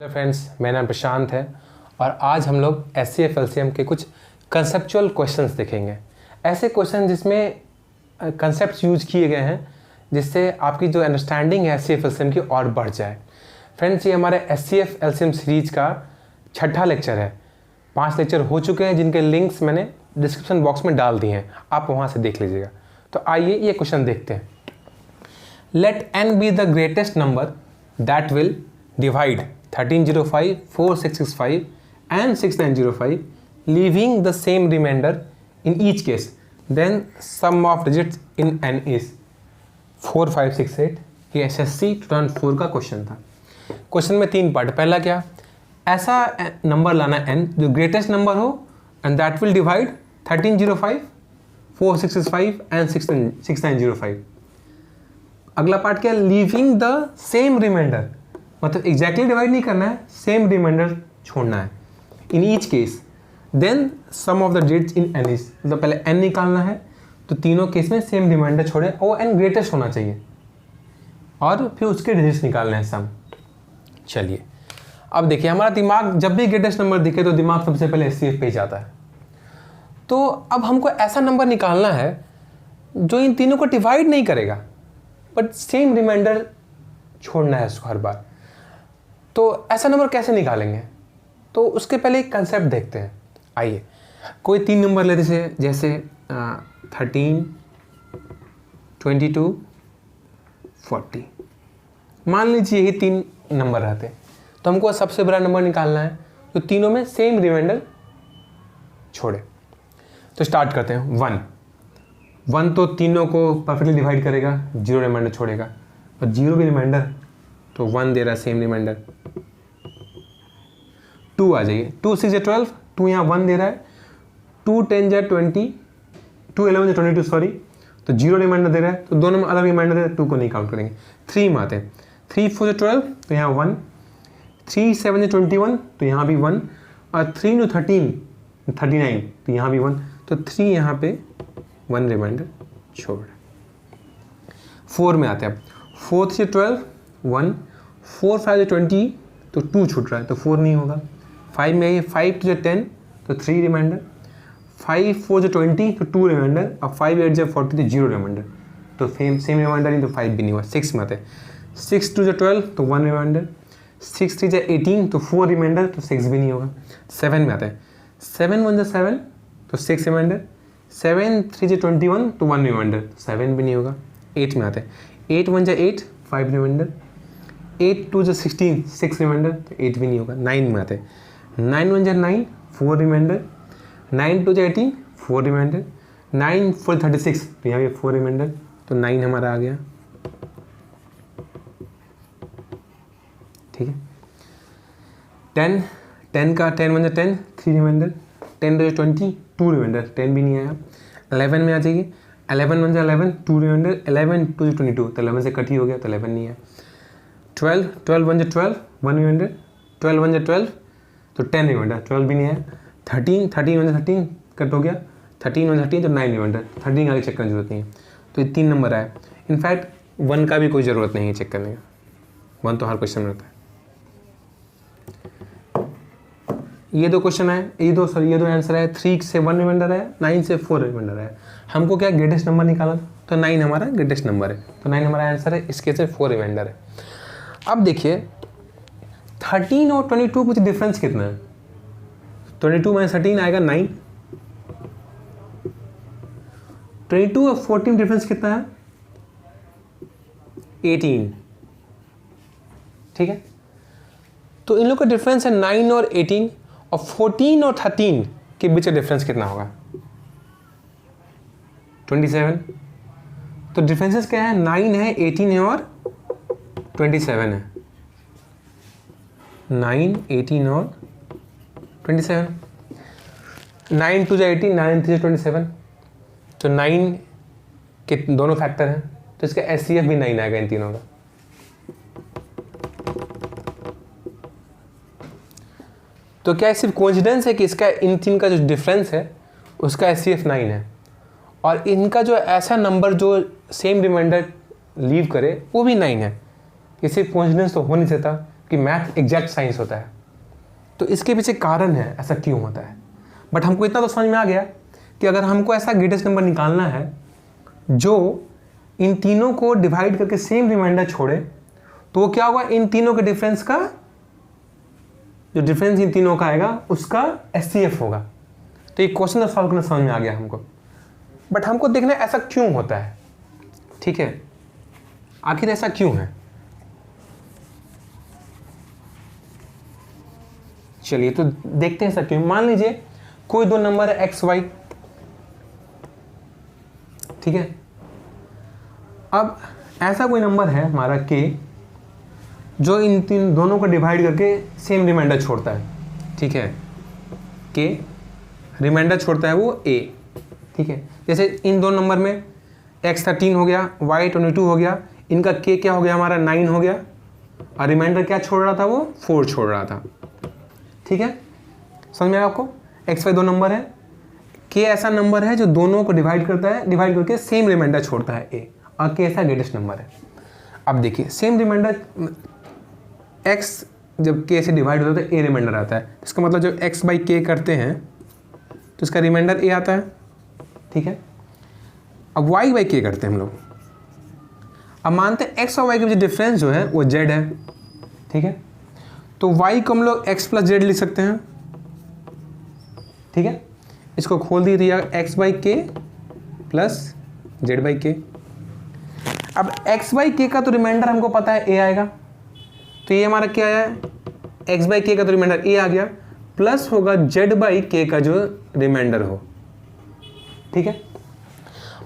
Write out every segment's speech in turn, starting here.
Hello friends, मेरा नाम प्रशांत है और आज हम लोग एचसीएफ एलसीएम के कुछ कंसेप्चुअल क्वेश्चंस देखेंगे। ऐसे क्वेश्चन जिसमें कंसेप्ट्स यूज किए गए हैं जिससे आपकी जो अंडरस्टैंडिंग है एचसीएफ एलसीएम की और बढ़ जाए। फ्रेंड्स, ये हमारे एचसीएफ एलसीएम सीरीज का 6ठा लेक्चर है। 5 लेक्चर हो चुके हैं जिनके लिंक्स मैंने डिस्क्रिप्शन बॉक्स में डाल दिए हैं, आप वहाँ से देख लीजिएगा। तो आइए ये क्वेश्चन देखते हैं। Let n be the greatest number that will divide 1305, 4665 and 6905, leaving the same remainder in each case. Then sum of digits in n is 4568। ये एसएससी 2004 का क्वेश्चन था। क्वेश्चन में 3 पार्ट। पहला क्या, ऐसा नंबर लाना n जो ग्रेटेस्ट नंबर हो and that will divide 1305, 4665 and 6905। अगला पार्ट क्या, लीविंग द सेम रिमाइंडर, मतलब एग्जैक्टली डिवाइड नहीं करना है, सेम रिमाइंडर छोड़ना है in each case. Then sum of the digits in n is, मतलब पहले एन निकालना है तो तीनों केस में सेम रिमाइंडर छोड़े और वो एन ग्रेटेस्ट होना चाहिए और फिर उसके डिजिट्स निकालने हैं सम। चलिए अब देखिए, हमारा दिमाग जब भी ग्रेटेस्ट नंबर दिखे तो दिमाग सबसे पहले एचसीएफ पे जाता है। तो अब हमको ऐसा नंबर निकालना है जो इन तीनों को डिवाइड नहीं करेगा बट सेम रिमाइंडर छोड़ना है उसको हर बार। तो ऐसा नंबर कैसे निकालेंगे, तो उसके पहले एक कंसेप्ट देखते हैं। आइए कोई 3 नंबर लेते हैं, जैसे 13, 22, 40। मान लीजिए यही 3 नंबर रहते तो हमको सबसे बड़ा नंबर निकालना है तो तीनों में सेम रिमाइंडर छोड़े। तो स्टार्ट करते हैं। 1 तो तीनों को परफेक्टली डिवाइड करेगा, 0 रिमाइंडर छोड़ेगा, और 0 भी रिमाइंडर तो 1 दे रहा है सेम रिमाइंडर। 2 आ जाइए, 2 6 या 12, 2 यहाँ 1 दे रहा है। 2 10 या 20, 2 11 या 22 सॉरी, तो 0 रिमाइंडर दे रहा है, तो दोनों में अलग रिमाइंडर दे रहा है, 2 को नहीं काउंट करेंगे। 3 में आते हैं, 3 4 या 12 तो यहाँ 1, 3 7 या 21 तो यहाँ भी 1, और 3 9 13 39 तो यहाँ भी 1, तो 3 यहाँ पे 1 रिमाइंडर छोड़। 4 में आते हैं, 4 3 12 1, 4 5 या 20 तो 2 छूट रहा है तो 4 नहीं होगा। 5 में आइए, 5 2 10 तो 3 रिमाइंडर, 5 4 जो 20 तो 2 रिमाइंडर, और 5 8 जब 40 तो 0 रिमाइंडर, तो सेम रिमाइंडर नहीं तो 5 भी नहीं हुआ। 6 में आते हैं, 6 2 जो 12 तो 1 रिमाइंडर, 6 3 जो 18 तो 4 रिमाइंडर, तो 6 भी नहीं होगा। 7 में आते हैं, 7 1 जो 7 तो 6 रिमाइंडर, 7 3 जो 21 तो 1 रिमाइंडर, 7 भी नहीं होगा। 8 में आते हैं, 8 1 जो 8 5 रिमाइंडर, 8 2 जो 16 6 रिमाइंडर, तो 8 भी नहीं होगा। 9 में आते हैं, 9 1 जो 9 4 रिमाइंडर, 9 2 जो 18 4 रिमाइंडर, 9 4 36 तो यहाँ भी 4 रिमाइंडर, तो 9 हमारा आ गया। ठीक है। 10 10 का 10 1 जो 10 3 रिमाइंडर, 10 2 जो 20 2 रिमाइंडर, 10 भी नहीं आया। 11 में आ जाइए, 11 1 जो 11 2 रिमाइंडर, 11 2 जो 22 तो 11 से कट ही हो गया तो 11 नहीं है। 12 12 1 जो 12 1 रिमाइंडर, 12 1 जो 12 तो 10 रिमाइंडर, 12 भी नहीं है। 13 13 1 जो 13 कट हो गया, 13 1 13 तो 9 रिमाइंडर, 13 आगे चेक करने की जरूरत नहीं है। तो ये 3 नंबर आए। इनफैक्ट 1 का भी कोई ज़रूरत नहीं है चेक करने का, 1 तो हर क्वेश्चन में रहता है। ये 2 क्वेश्चन है, ये दो आंसर है। 3 से 1 रिमाइंडर है, 9 से 4 रिमाइंडर है। हमको क्या ग्रेटेस्ट नंबर निकाला, तो 9 हमारा ग्रेटेस्ट नंबर है, तो 9 हमारा आंसर है। इसके से 4 रिमाइंडर है। अब देखिए 13 और 22 कुछ डिफरेंस कितना है, 22 माइनस 13 आएगा 9, 22 और 14 डिफरेंस कितना है 18। ठीक है, तो इन लोग का डिफरेंस है 9 और 18, और 14 और 13 के बीच का डिफरेंस कितना होगा 27। तो डिफरेंसेस क्या है, 9 है, 18 है और 27 है। 9 18 और 27, 9 2 जो 18 9 3 जो 27, तो 9 के दोनों फैक्टर हैं, तो इसका एचसीएफ भी 9 आएगा इन तीनों का। तो क्या सिर्फ कोइंसिडेंस है कि इसका इन 3 का जो डिफरेंस है उसका एचसीएफ 9 है, और इनका जो ऐसा नंबर जो सेम रिमाइंडर लीव करे वो भी 9 है। ये सिर्फ कोइंसिडेंस तो हो नहीं सकता, कि मैथ एग्जैक्ट साइंस होता है। तो इसके पीछे कारण है ऐसा क्यों होता है। बट हमको इतना तो समझ में आ गया कि अगर हमको ऐसा ग्रेटेस्ट नंबर निकालना है जो इन तीनों को डिवाइड करके सेम रिमाइंडर छोड़े, तो वो क्या होगा, इन तीनों के डिफरेंस का जो डिफरेंस इन तीनों का आएगा उसका एचसीएफ होगा। तो ये क्वेश्चन सॉल्व करना समझ में आ गया हमको। बट हमको देखना है ऐसा क्यों होता है, ठीक है, आखिर ऐसा क्यों है। चलिए तो देखते हैं ऐसा क्यों। मान लीजिए कोई दो नंबर है एक्स वाई, ठीक है। अब ऐसा कोई नंबर है हमारा के जो इन तीन दोनों को डिवाइड करके सेम रिमाइंडर छोड़ता है, ठीक है। के रिमाइंडर छोड़ता है वो ए, ठीक है। जैसे इन दो नंबर में एक्स 13 हो गया, वाई 22 हो गया, इनका के क्या हो गया हमारा 9 हो गया, और रिमाइंडर क्या छोड़ रहा था वो 4 छोड़ रहा था, ठीक है। समझ में आया आपको। एक्स वाई दो नंबर है, के ऐसा नंबर है जो दोनों को डिवाइड करता है, डिवाइड करके सेम रिमाइंडर छोड़ता है ए, और के ऐसा ग्रेटेस्ट नंबर है। अब देखिए सेम रिमाइंडर एक्स जब के से डिवाइड होता है तो ए रिमाइंडर आता है, इसका मतलब जब एक्स बाई के करते हैं तो इसका रिमाइंडर ए आता है, ठीक है। अब वाई बाई के करते हैं हम लोग, अब मानते हैं एक्स और वाई के बीच डिफरेंस जो है वो जेड है, ठीक है। तो वाई को हम लोग एक्स प्लस जेड लिख सकते हैं, ठीक है। इसको खोल दिए दिया एक्स बाई के प्लस जेड बाई के। अब एक्स बाई के का तो रिमाइंडर हमको पता है ए आएगा, तो ये हमारा क्या आया, एक्स बाई के का तो रिमाइंडर ए आ गया, प्लस होगा जेड बाई के का जो रिमाइंडर हो, ठीक है।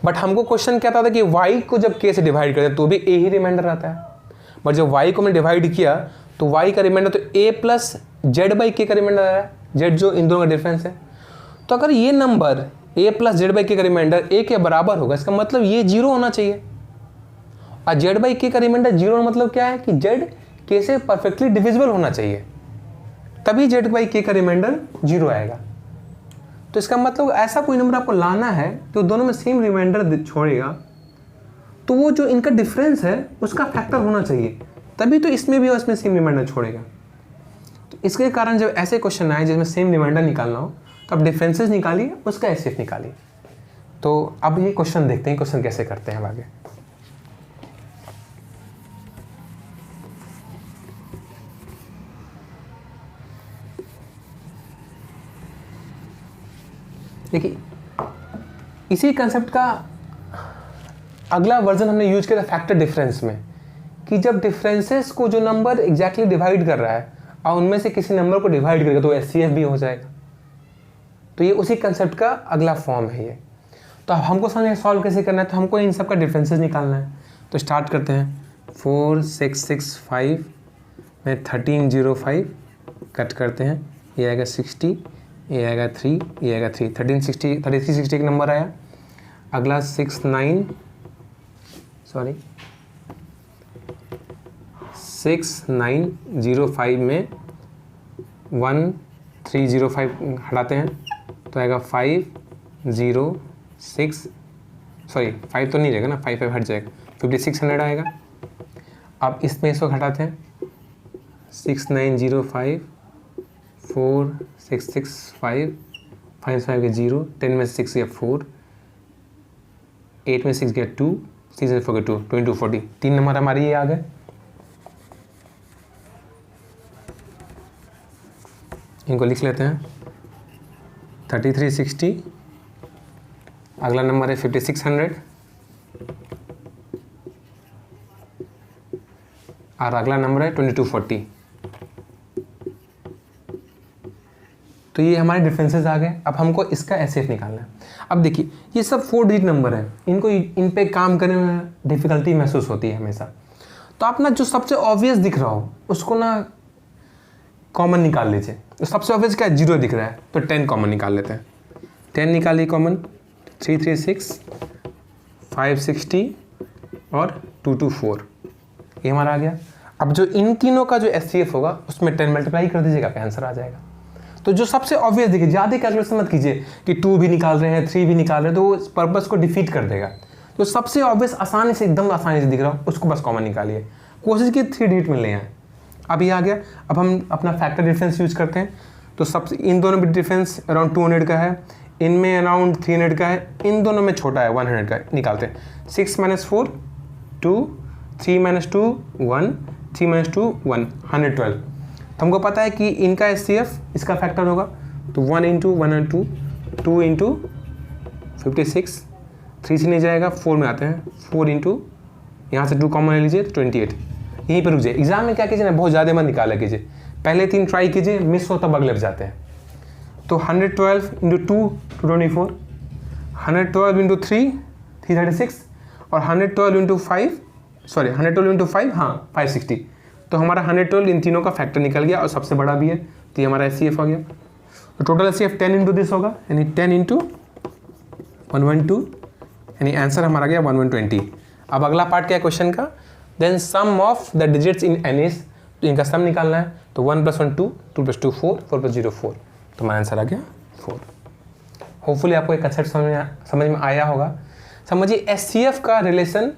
बट हमको क्वेश्चन क्या था कि वाई को जब के से डिवाइड करते तो भी ए ही रिमाइंडर आता है, बट जब वाई को हमने डिवाइड किया तो वाई का रिमाइंडर तो ए प्लस जेड बाई के का रिमाइंडर आया, जेड जो इन दोनों का डिफरेंस है। तो अगर ये number A plus Z by के का रिमाइंडर ए के बराबर होगा, इसका मतलब ये 0 होना चाहिए, और जेड बाई के का रिमाइंडर 0 मतलब क्या है कि जेड के से परफेक्टली डिविजिबल होना चाहिए, तभी जेड बाई के का रिमाइंडर 0 आएगा। तो इसका मतलब ऐसा कोई नंबर आपको लाना है तो दोनों में सेम रिमाइंडर छोड़ेगा, तो वो जो इनका डिफरेंस है उसका फैक्टर होना चाहिए, तभी तो इसमें भी और इसमें सेम रिमाइंडर छोड़ेगा। तो इसके कारण जब ऐसे क्वेश्चन आए जिसमें सेम रिमाइंडर निकालना हो तो आप डिफरेंसेस निकालिए, उसका एचसीएफ निकालिए। तो अब ये क्वेश्चन देखते हैं क्वेश्चन कैसे करते हैं आगे। देखिए इसी कंसेप्ट का अगला वर्जन हमने यूज किया था फैक्टर डिफरेंस में, कि जब डिफरेंसेस को जो नंबर एग्जैक्टली डिवाइड कर रहा है और उनमें से किसी नंबर को डिवाइड करेगा तो एचसीएफ भी हो जाएगा। तो ये उसी कंसेप्ट का अगला फॉर्म है ये। तो अब हमको समझ सॉल्व कैसे करना है, तो हमको इन सब का डिफरेंसेस निकालना है। तो स्टार्ट करते हैं, 4 6 6 5 में 13 0 5 कट करते हैं, ये आएगा 60, ये आएगा 3, ये आएगा 3, 33 60 का नंबर आया। अगला 6905 में 1305 हटाते हैं तो आएगा 5 तो नहीं रहेगा ना, 5 हट जाएगा, 5600 आएगा। अब इसमें इसको हटाते हैं, 6905 4 6 6 5 5 5 गया 0, 10 में 6 गया 4, 8 में 6 गया 2, 6 में 4 गया 2, 22 40, 3 नंबर हमारे ये आ गए। इनको लिख लेते हैं, 3360, अगला नंबर है 5600 और अगला नंबर है 2240। तो ये हमारे डिफरेंसेस आ गए। अब हमको इसका एचसीएफ निकालना है। अब देखिए ये सब 4 डिजिट नंबर है, इनको इन पे काम करने में डिफिकल्टी महसूस होती है हमेशा। तो आप ना जो सबसे ऑब्वियस दिख रहा हो उसको ना कॉमन निकाल लीजिए। तो सबसे ऑब्वियस क्या है, 0 दिख रहा है तो 10 कॉमन निकाल लेते हैं। 10 निकालिए कॉमन, 336 560 और 224, ये हमारा आ गया। अब जो इन तीनों का जो एचसीएफ होगा उसमें 10 मल्टीप्लाई कर दीजिएगा, आपका आंसर आ जाएगा। तो जो सबसे ऑब्वियस देखिए, ज़्यादा कैलकुलेशन मत कीजिए कि 2 भी निकाल रहे हैं 3 भी निकाल रहे हैं, तो वो पर्पस को डिफीट कर देगा। तो सबसे ऑब्वियस आसानी से, एकदम आसानी से दिख रहा हो उसको बस कॉमन निकालिए। कोशिश की 3 डिजिट में ले आए, अब ये आ गया। अब हम अपना फैक्टर डिफरेंस यूज करते हैं। तो सबसे इन दोनों में डिफरेंस अराउंड 200 का है, इनमें अराउंड 300 का है, इन दोनों में छोटा है 100 का है। निकालते हैं। 6 - 4 2, 3 - 2 1, 3 - 2 1, 112। तो हमको पता है कि इनका SCF इसका फैक्टर होगा, तो 1 × 102, 2 × 56, 3 से नहीं जाएगा, 4 में आते हैं, 4 × यहाँ से 2 कॉमन ले लीजिए तो 28। यहीं पर रुक जाइए। एग्जाम में क्या कीजिए ना, बहुत ज़्यादा मत निकाला कीजिए, पहले 3 ट्राई कीजिए, मिस हो तब अगले जाते हैं। तो 112 × 2 224, 112 × 3 336, और 112 × 5 112 × 5 हाँ 560। तो हमारा 112 इन तीनों का फैक्टर निकल गया और सबसे बड़ा भी है, तो ये हमारा SCF हो गया। तो टोटल SCF 10 × दिस होगा, यानी 10 × 112, यानी आंसर हमारा गया 1120। अब अगला पार्ट क्या है क्वेश्चन का, then sum of the digits in n is, तो इनका सम निकालना है। तो 1 + 1 2, 2 + 2 4, 4 + 0 4, तो हमारा आंसर आ गया 4। होपफुली आपको एक कंसेप्ट समझ में आया होगा। समझिए SCF का रिलेशन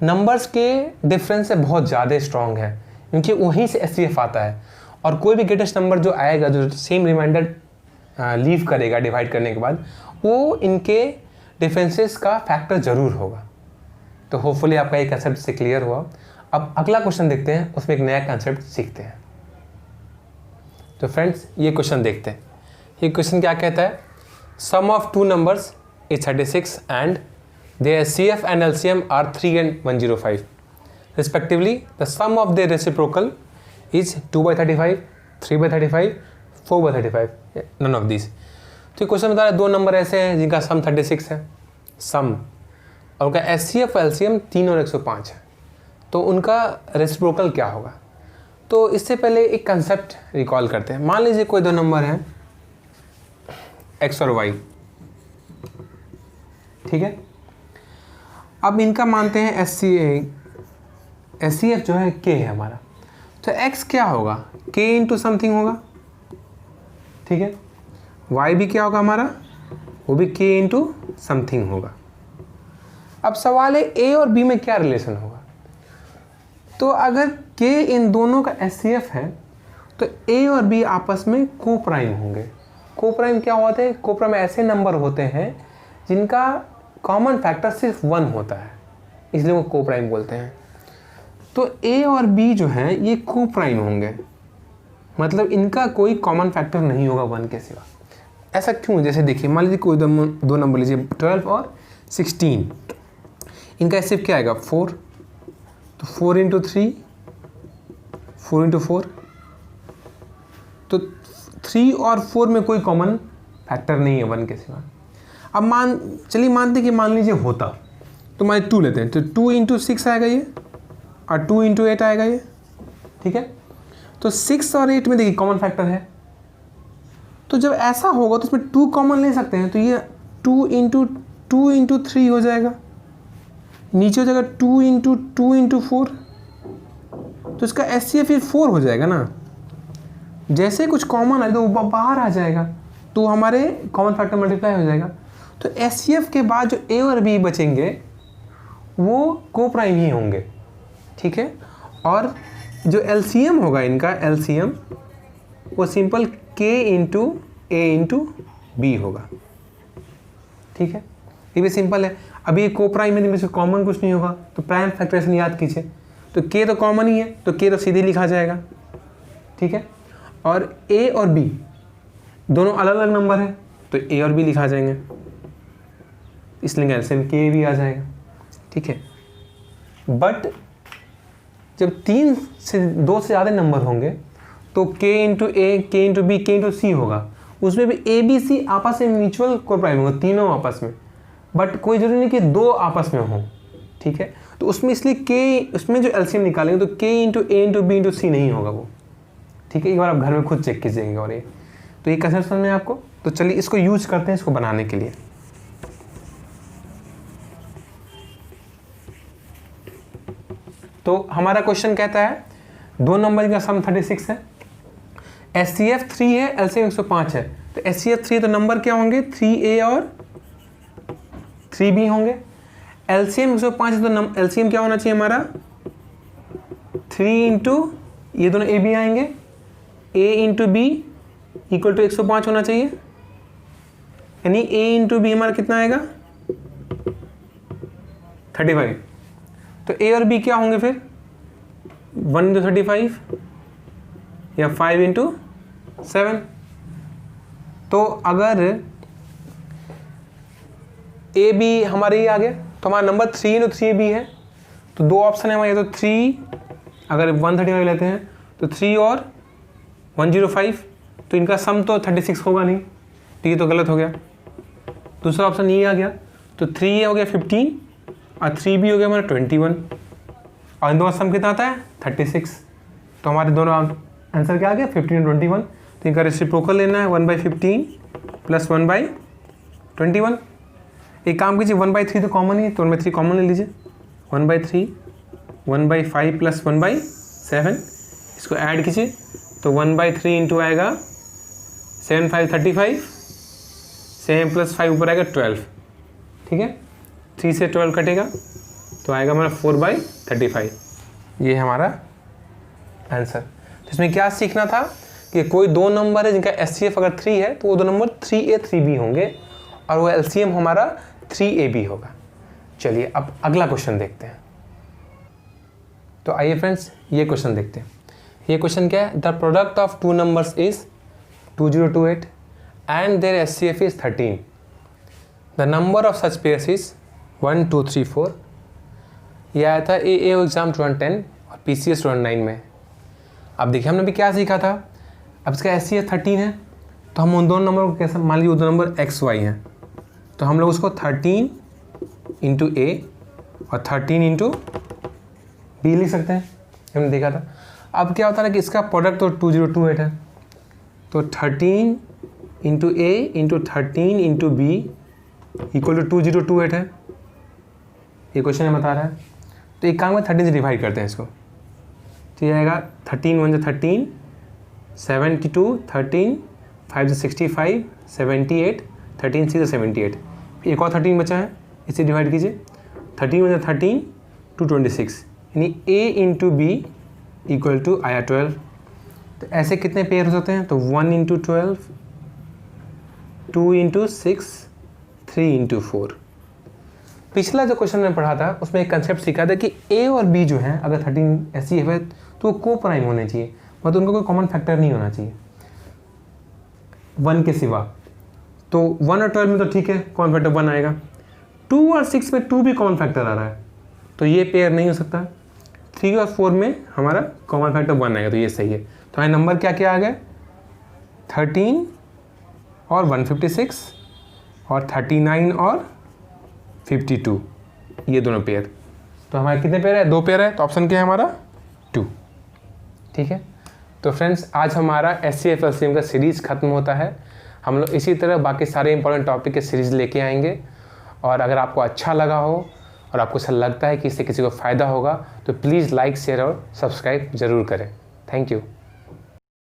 नंबर्स के डिफरेंस से बहुत ज़्यादा स्ट्रॉन्ग है, क्योंकि वहीं से SCF आता है। और कोई भी ग्रेटेस्ट नंबर जो आएगा, जो सेम रिमाइंडर लीव करेगा डिवाइड करने के बाद, वो इनके डिफरेंसेस का फैक्टर ज़रूर होगा। तो होपफुली आपका एक कंसेप्ट से क्लियर हुआ। अब अगला क्वेश्चन देखते हैं, उसमें एक नया कंसेप्ट सीखते हैं। तो फ्रेंड्स ये क्वेश्चन देखते हैं। ये क्वेश्चन क्या कहता है, sum of 2 numbers is 36 and their SCF and LCM are 3 and 105 respectively. The sum of their reciprocal is 2/35, 3/35, 4/35, none of these. तो क्वेश्चन बता रहा है 2 नंबर ऐसे हैं जिनका सम 36 है, सम, और उनका SCF और LCM 3 और 105 है, तो उनका रेसिप्रोकल क्या होगा। तो इससे पहले एक कंसेप्ट रिकॉल करते हैं। मान लीजिए कोई 2 नंबर हैं x और y, ठीक है। अब इनका मानते हैं SCF जो है k है हमारा, तो x क्या होगा, k × समथिंग होगा, ठीक है। y भी क्या होगा हमारा, वो भी k × समथिंग होगा। अब सवाल है a और b में क्या रिलेशन होगा। तो अगर k इन दोनों का SCF है, तो a और b आपस में को प्राइम होंगे। को प्राइम क्या होते हैं, को प्राइम ऐसे नंबर होते हैं जिनका कॉमन फैक्टर सिर्फ 1 होता है, इसलिए वो को प्राइम बोलते हैं। तो a और b जो हैं ये को प्राइम होंगे, मतलब इनका कोई कॉमन फैक्टर नहीं होगा 1 के सिवा। ऐसा क्यों, जैसे देखिए मान लीजिए कोई 2 नंबर लीजिए 12 और 16, इनका SCF क्या आएगा 4, तो 4 × 3, 4 × 4, तो 3 और 4 में कोई कॉमन फैक्टर नहीं है 1 के सिवा। अब चलिए मानते कि मान लीजिए होता, तो मान 2 लेते हैं, तो 2 × 6 आएगा ये, और 2 × 8 आएगा ये, ठीक है। तो 6 और 8 में देखिए कॉमन फैक्टर है, तो जब ऐसा होगा तो इसमें 2 कॉमन ले सकते हैं, तो ये 2 × 3 हो जाएगा, नीचे हो जाएगा 2 × 2 × 4, तो इसका SCF फिर 4 हो जाएगा ना। जैसे कुछ कॉमन है तो वो बाहर आ जाएगा, तो हमारे कॉमन फैक्टर मल्टीप्लाई हो जाएगा। तो SCF के बाद जो a और b बचेंगे वो को प्राइम ही होंगे, ठीक है। और जो LCM होगा इनका, LCM वो सिंपल k × a × b होगा, ठीक है। ये भी सिंपल है। अभी को प्राइम में कॉमन कुछ नहीं होगा, तो प्राइम फैक्टराइजेशन याद कीजिए, तो k तो कॉमन ही है, तो k तो सीधे लिखा जाएगा, ठीक है। और a और b दोनों अलग अलग नंबर है, तो a और b लिखा जाएंगे, इसलिए LCM k भी आ जाएगा, ठीक है। बट जब 2 से ज़्यादा नंबर होंगे तो k × a, k × b, k × c होगा, उसमें भी a b c आपस में म्यूचुअल को प्राइम होगा, तीनों आपस में, बट कोई जरूरी नहीं कि 2 आपस में हों, ठीक है। तो उसमें इसलिए k, उसमें जो LCM निकालेंगे तो k × a × b × c नहीं होगा वो, ठीक है। एक बार आप घर में खुद चेक कीजिएगा। और ये तो ये कंसेप्ट समझ में आपको, तो चलिए इसको यूज करते हैं इसको बनाने के लिए। तो हमारा क्वेश्चन कहता है 2 नंबर का सम 36 है, SCF 3 है, LCM 105 है। तो SCF 3 तो नंबर क्या होंगे 3a और 3b होंगे। LCM 105 है तो LCM क्या होना चाहिए हमारा 3 × ये दोनों ए बी आएंगे, ए इंटू बी इक्वल टू 105 होना चाहिए, यानी ए इंटू बी हमारा कितना आएगा 35। तो ए और बी क्या होंगे फिर 1 इंटू 35 या 5 इंटू 7। तो अगर ए बी हमारे ये आ गया तो हमारा नंबर 3 इंटू 3 बी है। तो दो ऑप्शन है हमारे, तो 3 अगर 135 लेते हैं तो 3 और 105, तो इनका सम तो 36 होगा नहीं, तो ये तो गलत हो गया। दूसरा ऑप्शन ये आ गया, तो 3 ये हो गया 15 और 3 भी हो गया हमारा 21, और इन दोनों सम कितना आता है 36। तो हमारे दोनों आंसर क्या आ गया 15 और 21। तो इनका रेसिप्रोकल लेना है 1/15 प्लस 1/21। एक काम कीजिए 1/3 तो कॉमन ही है, तो 1/3 कॉमन ले लीजिए, 1/3 1/5 प्लस 1/7, इसको ऐड कीजिए तो 1/3 इंटू आएगा 7 5 35, 7 प्लस 5 ऊपर आएगा 12, ठीक है। 3 से 12 कटेगा तो आएगा हमारा 4/35। ये है हमारा आंसर। तो इसमें क्या सीखना था कि कोई दो नंबर है जिनका एचसीएफ अगर 3 है तो वो दो नंबर 3A 3B होंगे और वो एलसीएम हमारा 3AB होगा। चलिए अब अगला क्वेश्चन देखते हैं। तो आइए फ्रेंड्स ये क्वेश्चन देखते हैं। ये क्वेश्चन क्या है, the product of two numbers is 2028 and their HCF is 13। The number of such pairs is 1 2 3 4। ये आया था AA एग्जाम 2010 और PCS 2009 में। अब देखिए हमने भी क्या सीखा था, अब इसका एचसीएफ 13 है तो हम उन दोनों नंबर को कैसे, मान लीजिए दो नंबर XY हैं तो हम लोग उसको 13 इंटू A और 13 इंटू B लिख सकते हैं, हमने देखा था। अब क्या होता है कि इसका प्रोडक्ट तो 2028 है, तो 13 into A into 13 into B equal to 2028 है, ये क्वेश्चन में बता रहा है। तो एक काम में 13 से डिवाइड करते हैं इसको, तो ये आएगा 13 1 से 13, 72, 13 5 से 65, 78, 13 6 से 78, एक और 13 बचा है, इसे डिवाइड कीजिए, 13 1 से 13 226, यानी A into B equal to आया 12। तो ऐसे कितने पेयर हो सकते हैं, तो 1 इंटू 12, 2 इंटू 6, 3 इंटू 4। पिछला जो क्वेश्चन में पढ़ा था उसमें एक कंसेप्ट सीखा था कि A और B जो है अगर 13 ऐसी है तो वो को प्राइम होने चाहिए, मतलब उनका कोई कॉमन फैक्टर नहीं होना चाहिए 1 के सिवा। तो 1 और 12 में तो ठीक है कॉमन फैक्टर 1 आएगा, 2 और 6 में 2 भी कॉमन फैक्टर आ रहा है तो ये पेयर नहीं हो सकता। 3 और 4 में हमारा कॉमन फैक्टर 1 आएगा तो ये सही है। तो हमारे नंबर क्या क्या आ गए 13 और 156 और 39 और 52, ये दोनों पेयर। तो हमारे कितने पेयर है, 2 पेयर है, तो ऑप्शन क्या है हमारा 2, ठीक है। तो फ्रेंड्स आज हमारा एचसीएफ एलसीएम का सीरीज़ ख़त्म होता है। हम लोग इसी तरह बाकी सारे इंपॉर्टेंट टॉपिक के सीरीज़ लेके आएंगे, और अगर आपको अच्छा लगा हो और आपको ऐसा लगता है कि इससे किसी को फ़ायदा होगा तो प्लीज़ लाइक शेयर और सब्सक्राइब ज़रूर करें। Thank you.